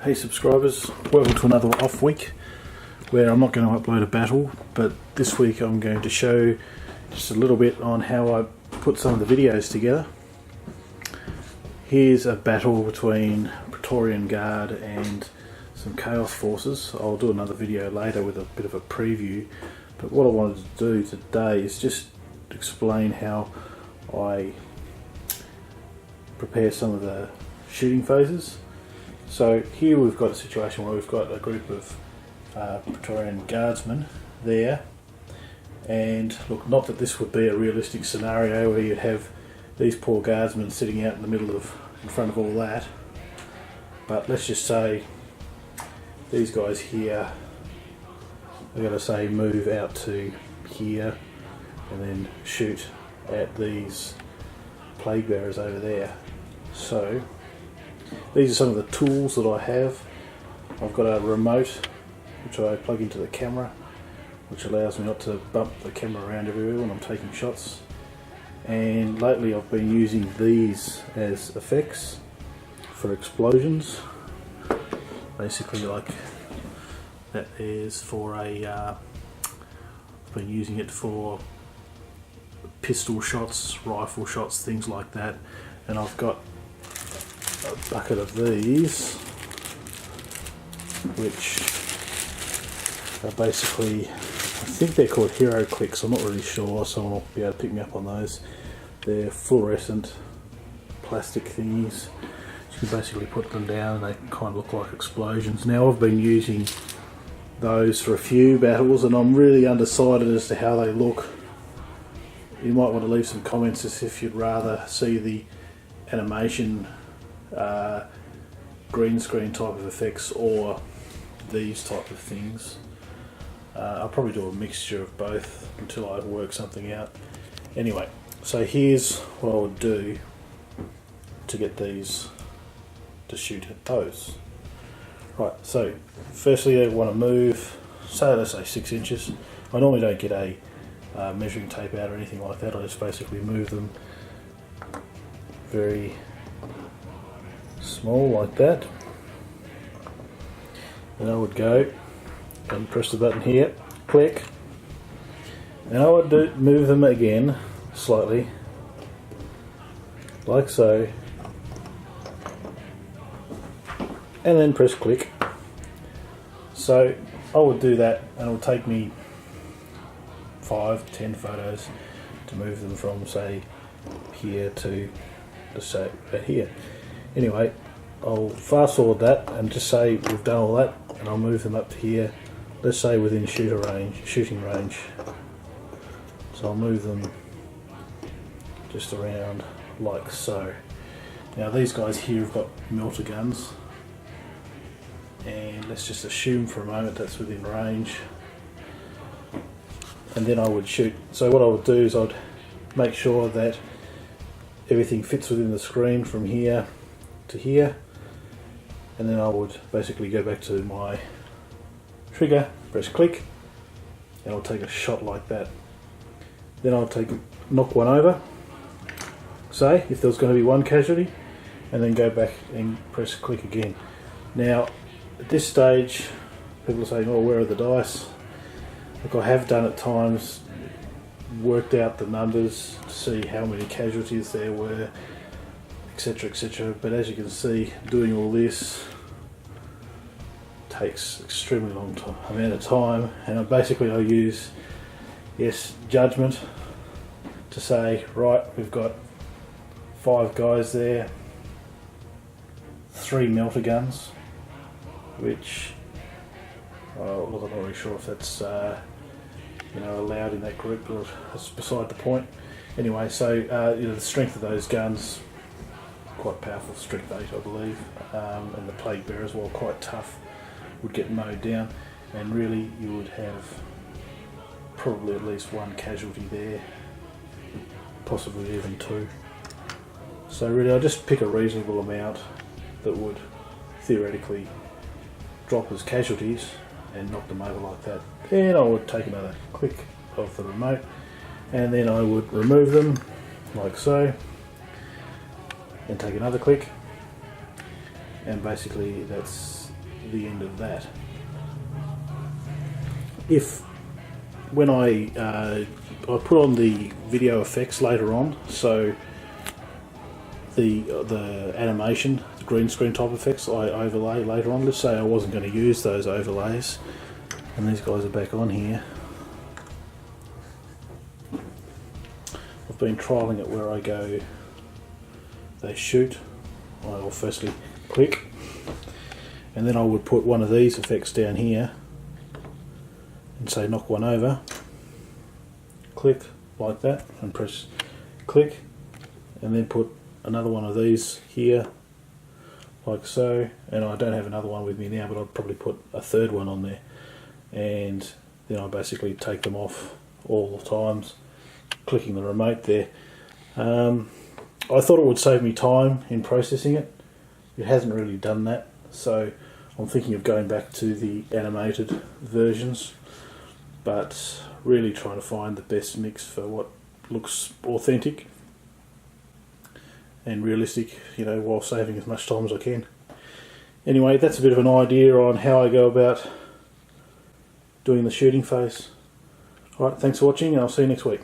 Hey subscribers, welcome to another off week where I'm not going to upload a battle, but this week I'm going to show just a little bit on how I put some of the videos together. Here's a battle between Praetorian Guard and some Chaos Forces. I'll do another video later with a bit of a preview, but what I wanted to do today is just explain how I prepare some of the shooting phases. So here we've got a situation where we've got a group of Praetorian Guardsmen there, and look, not that this would be a realistic scenario where you'd have these poor guardsmen sitting out in the middle of, in front of all that, but let's just say these guys here are going to say move out to here and then shoot at these plague bearers over there. So these are some of the tools that I have. I've got a remote which I plug into the camera, which allows me not to bump the camera around everywhere when I'm taking shots. And lately I've been using these as effects for explosions. Basically, like that is for a I've been using it for pistol shots, rifle shots, things like that. And I've got a bucket of these, which are basically, I think they're called hero clicks, I'm not really sure, so I'll be able to pick me up on those. They're fluorescent plastic thingies. You can basically put them down and they kind of look like explosions. Now I've been using those for a few battles and I'm really undecided as to how they look. You might want to leave some comments as if you'd rather see the animation green screen type of effects or these type of things. I'll probably do a mixture of both until I work something out. Anyway, so here's what I would do to get these to shoot at those. Right, so firstly I want to move, say let's say 6 inches. I normally don't get a measuring tape out or anything like that. I just basically move them very small like that, and I would go and press the button here, click, and I would move them again slightly like so, and then press click. So I would do that and it will take me 5-10 photos to move them from say here to say right here. Anyway, I'll fast forward that and just say we've done all that, and I'll move them up to here, let's say within shooting range. So I'll move them just around like so. Now these guys here have got melter guns, and let's just assume for a moment that's within range, and then I would shoot. So what I would do is I'd make sure that everything fits within the screen from here to here, and then I would basically go back to my trigger, press click, and I'll take a shot like that. Then I'll knock one over, say if there's going to be one casualty, and then go back and press click again. Now at this stage people are saying, oh, where are the dice? Look, I have done at times worked out the numbers to see how many casualties there were, etc, etc, but as you can see, doing all this takes extremely long amount of time, and I use judgment to say, right, we've got 5 guys there, 3 melter guns, which look, I'm not really sure if that's allowed in that group, or that's beside the point. Anyway, so the strength of those guns, quite powerful, strength 8 I believe, and the plague bearers, while quite tough, would get mowed down, and really you would have probably at least 1 casualty there, possibly even 2. So really I'll just pick a reasonable amount that would theoretically drop as casualties and knock them over like that. Then I would take another click of the remote, and then I would remove them like so, and take another click, and basically that's the end of that. If when I put on the video effects later on, so the animation, the green screen type effects I overlay later on. Let's say I wasn't going to use those overlays, and these guys are back on here. I've been trialling it where I go, they shoot, I'll firstly click, and then I would put one of these effects down here and say knock one over, click like that, and press click, and then put another one of these here like so, and I don't have another one with me now, but I'd probably put a third one on there, and then I basically take them off all the times clicking the remote there. I thought it would save me time in processing it. It hasn't really done that, so I'm thinking of going back to the animated versions, but really trying to find the best mix for what looks authentic and realistic, you know, while saving as much time as I can. Anyway, that's a bit of an idea on how I go about doing the shooting phase. Alright, thanks for watching, and I'll see you next week.